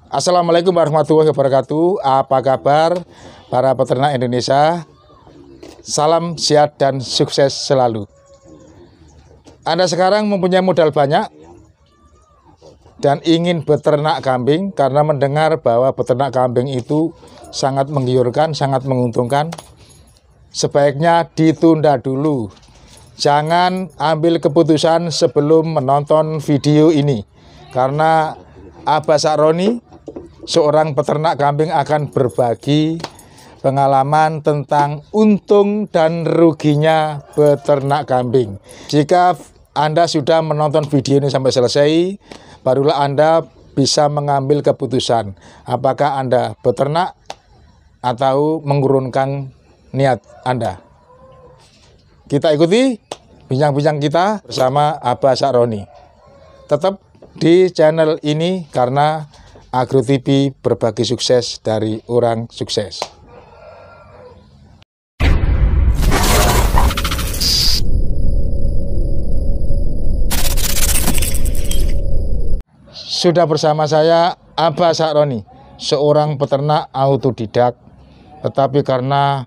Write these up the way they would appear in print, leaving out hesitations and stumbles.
Assalamualaikum warahmatullahi wabarakatuh. Apa kabar para peternak Indonesia? Salam sehat dan sukses selalu. Anda sekarang mempunyai modal banyak dan ingin beternak kambing karena mendengar bahwa beternak kambing itu sangat menggiurkan, sangat menguntungkan. Sebaiknya ditunda dulu. Jangan ambil keputusan sebelum menonton video ini, karena Abah Sakroni, seorang peternak kambing, akan berbagi pengalaman tentang untung dan ruginya beternak kambing. Jika Anda sudah menonton video ini sampai selesai, barulah Anda bisa mengambil keputusan apakah Anda beternak atau mengurungkan niat Anda. Kita ikuti bincang-bincang kita bersama Abah Sakroni. Tetap di channel ini karena Agro TV berbagi sukses dari orang sukses. Sudah bersama saya Abah Sakroni, seorang peternak autodidak, tetapi karena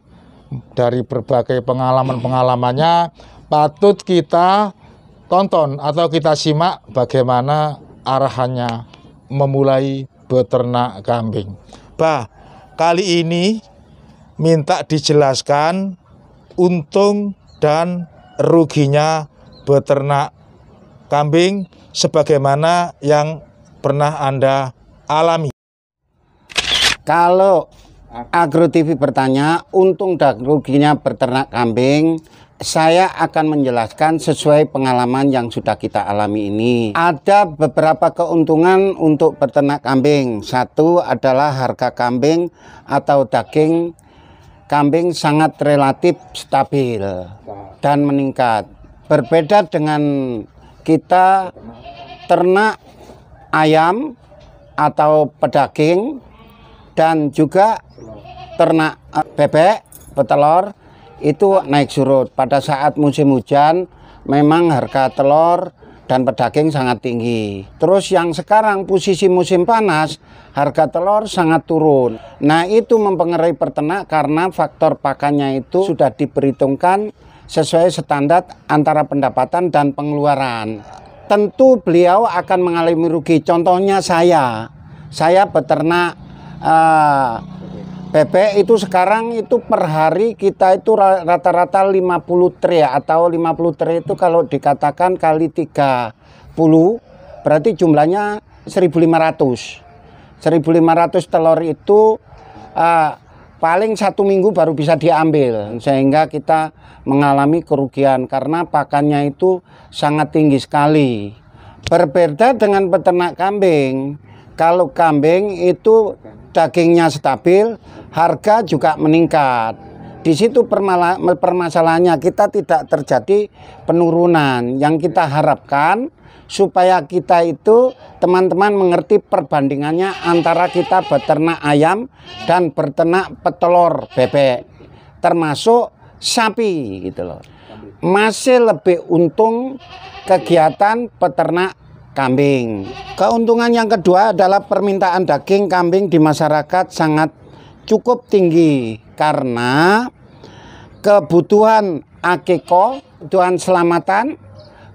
dari berbagai pengalaman-pengalamannya patut kita tonton atau kita simak bagaimana arahannya memulai beternak kambing. Bah, kali ini minta dijelaskan untung dan ruginya beternak kambing sebagaimana yang pernah Anda alami. Kalau Agro TV bertanya untung dan ruginya beternak kambing, saya akan menjelaskan sesuai pengalaman yang sudah kita alami ini. Ada beberapa keuntungan untuk beternak kambing. Satu adalah harga kambing atau daging kambing sangat relatif stabil dan meningkat. Berbeda dengan kita ternak ayam atau pedaging dan juga ternak bebek, petelur, itu naik surut. Pada saat musim hujan memang harga telur dan pedaging sangat tinggi. Terus yang sekarang posisi musim panas, harga telur sangat turun. Nah, itu mempengaruhi peternak karena faktor pakannya itu sudah diperhitungkan sesuai standar antara pendapatan dan pengeluaran. Tentu beliau akan mengalami rugi. Contohnya saya beternak bebek itu sekarang itu per hari kita itu rata-rata 50 tray atau 50 tray itu kalau dikatakan kali 30 berarti jumlahnya 1.500 telur itu paling 1 minggu baru bisa diambil, sehingga kita mengalami kerugian karena pakannya itu sangat tinggi sekali. Berbeda dengan peternak kambing, kalau kambing itu dagingnya stabil, harga juga meningkat. Di situ permasalahannya kita tidak terjadi penurunan. Yang kita harapkan supaya kita itu teman-teman mengerti perbandingannya antara kita beternak ayam dan beternak petelur bebek, termasuk sapi gitu loh. Masih lebih untung kegiatan peternak kambing. Keuntungan yang kedua adalah permintaan daging kambing di masyarakat sangat cukup tinggi karena kebutuhan akeko, kebutuhan selamatan,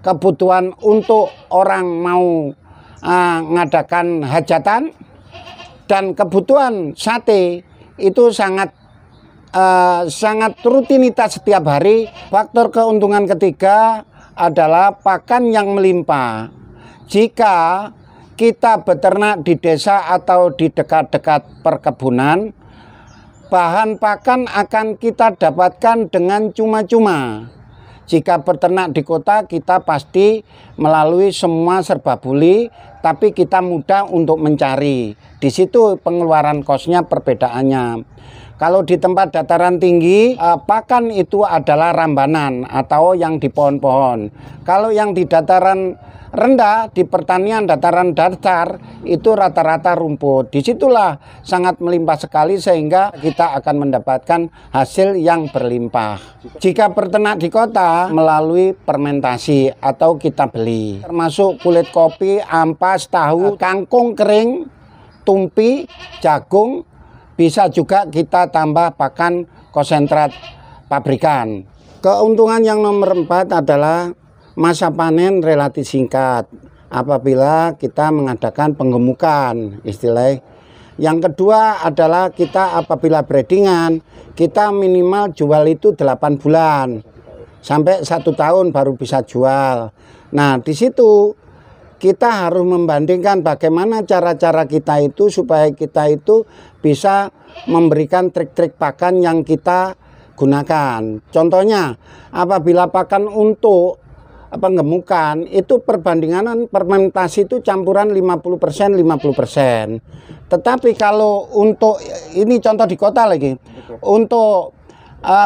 kebutuhan untuk orang mau ngadakan hajatan, dan kebutuhan sate itu sangat rutinitas setiap hari. Faktor keuntungan ketiga adalah pakan yang melimpah. Jika kita beternak di desa atau di dekat-dekat perkebunan, bahan pakan akan kita dapatkan dengan cuma-cuma. Jika beternak di kota, kita pasti melalui semua serbabuli, tapi kita mudah untuk mencari. Di situ pengeluaran kosnya perbedaannya. Kalau di tempat dataran tinggi, pakan itu adalah rambanan atau yang di pohon-pohon. Kalau yang di dataran rendah, di pertanian dataran datar, itu rata-rata rumput. Disitulah sangat melimpah sekali sehingga kita akan mendapatkan hasil yang berlimpah. Jika peternak di kota melalui fermentasi atau kita beli, termasuk kulit kopi, ampas, tahu, kangkung kering, tumpi, jagung, bisa juga kita tambah pakan konsentrat pabrikan. Keuntungan yang nomor 4 adalah masa panen relatif singkat apabila kita mengadakan penggemukan istilah. Yang kedua adalah kita apabila breedingan, kita minimal jual itu 8 bulan sampai 1 tahun baru bisa jual. Nah, di situ kita harus membandingkan bagaimana cara-cara kita itu supaya kita itu bisa memberikan trik-trik pakan yang kita gunakan. Contohnya, apabila pakan untuk penggemukan itu perbandingan fermentasi itu campuran 50% 50%. Tetapi kalau untuk ini contoh di kota lagi, untuk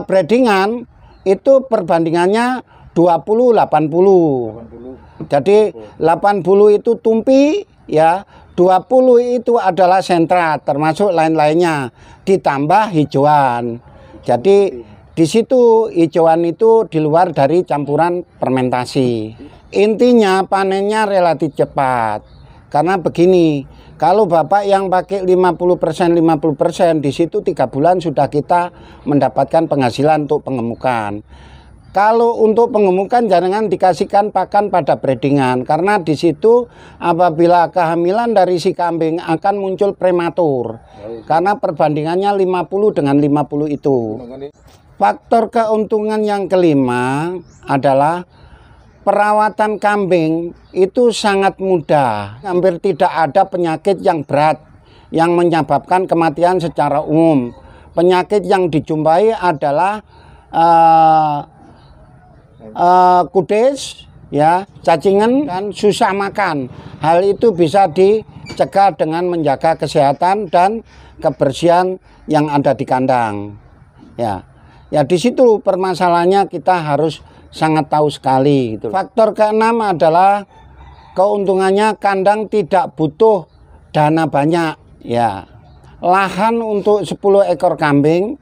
breedingan itu perbandingannya 20-80. Jadi 80 itu tumpi ya, 20 itu adalah sentrat termasuk lain-lainnya ditambah hijauan. Jadi di situ hijauan itu di luar dari campuran fermentasi. Intinya panennya relatif cepat. Karena begini, kalau Bapak yang pakai 50% 50%, di situ 3 bulan sudah kita mendapatkan penghasilan untuk pengemukan. Kalau untuk pengemukan jangan dikasihkan pakan pada breedingan, karena di situ apabila kehamilan dari si kambing akan muncul prematur. Karena perbandingannya 50 dengan 50 itu. Faktor keuntungan yang kelima adalah perawatan kambing itu sangat mudah. Hampir tidak ada penyakit yang berat yang menyebabkan kematian secara umum. Penyakit yang dijumpai adalah kudes, ya, cacingan, dan susah makan. Hal itu bisa dicegah dengan menjaga kesehatan dan kebersihan yang ada di kandang. Ya, di situ permasalahannya kita harus sangat tahu sekali. Gitu. Faktor keenam adalah keuntungannya kandang tidak butuh dana banyak. Ya, lahan untuk 10 ekor kambing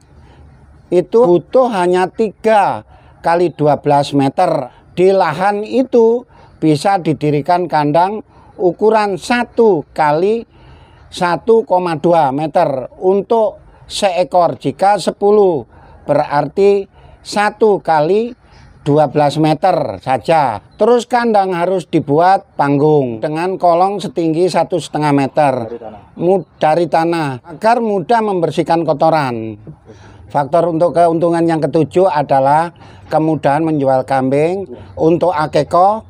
itu butuh hanya 3 kali 12 meter. Di lahan itu bisa didirikan kandang ukuran 1 kali 1,2 meter untuk seekor. Jika 10 berarti 1 kali 12 meter saja. Terus kandang harus dibuat panggung dengan kolong setinggi 1,5 meter dari tanah agar mudah membersihkan kotoran. Faktor untuk keuntungan yang ketujuh adalah kemudahan menjual kambing untuk akeko,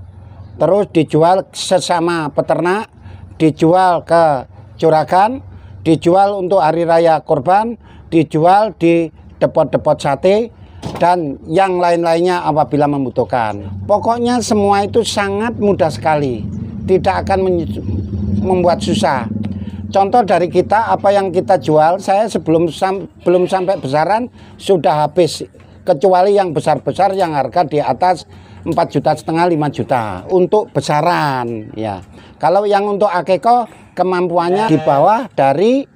terus dijual sesama peternak, dijual ke juragan, dijual untuk hari raya kurban, dijual di depot-depot sate, dan yang lain-lainnya apabila membutuhkan. Pokoknya semua itu sangat mudah sekali, tidak akan membuat susah. Contoh dari kita, apa yang kita jual, saya belum sampai besaran sudah habis, kecuali yang besar-besar yang harga di atas 4,5 juta 5 juta untuk besaran. Ya, kalau yang untuk akeko kemampuannya di bawah dari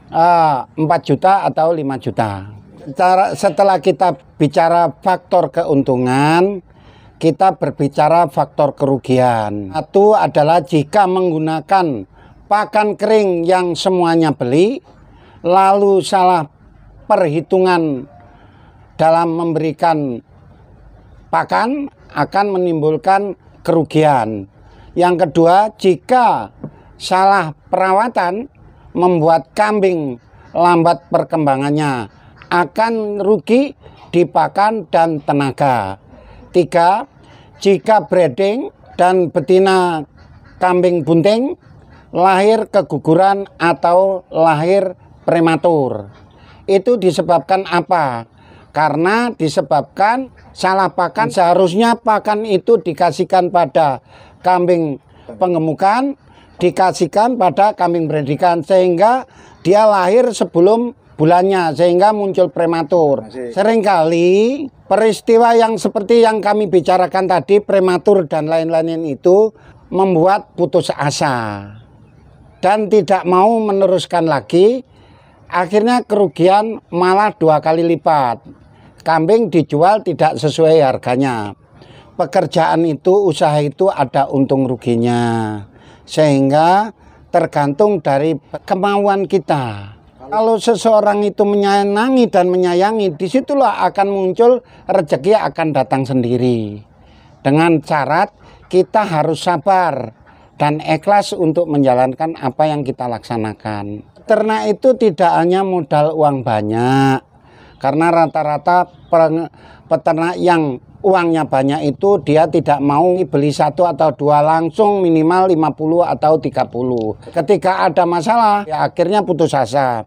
4 juta atau 5 juta. Setelah kita bicara faktor keuntungan, kita berbicara faktor kerugian. Satu adalah jika menggunakan pakan kering yang semuanya beli, lalu salah perhitungan dalam memberikan pakan akan menimbulkan kerugian. Yang kedua, jika salah perawatan membuat kambing lambat perkembangannya, akan rugi di pakan dan tenaga. 3, jika breeding dan betina kambing bunting lahir keguguran atau lahir prematur. Itu disebabkan apa? Karena disebabkan salah pakan. Seharusnya pakan itu dikasihkan pada kambing pengemukan, dikasihkan pada kambing breedingan, sehingga dia lahir sebelum bulannya, sehingga muncul prematur. Seringkali peristiwa yang seperti yang kami bicarakan tadi, prematur dan lain-lain itu membuat putus asa dan tidak mau meneruskan lagi. Akhirnya kerugian malah 2 kali lipat. Kambing dijual tidak sesuai harganya. Pekerjaan itu, usaha itu ada untung ruginya, sehingga tergantung dari kemauan kita. Kalau seseorang itu menyenangi dan menyayangi, disitulah akan muncul rezeki akan datang sendiri. Dengan syarat kita harus sabar dan ikhlas untuk menjalankan apa yang kita laksanakan. Ternak itu tidak hanya modal uang banyak, karena rata-rata peternak yang uangnya banyak itu dia tidak mau beli 1 atau 2 langsung, minimal 50 atau 30. Ketika ada masalah, ya akhirnya putus asa.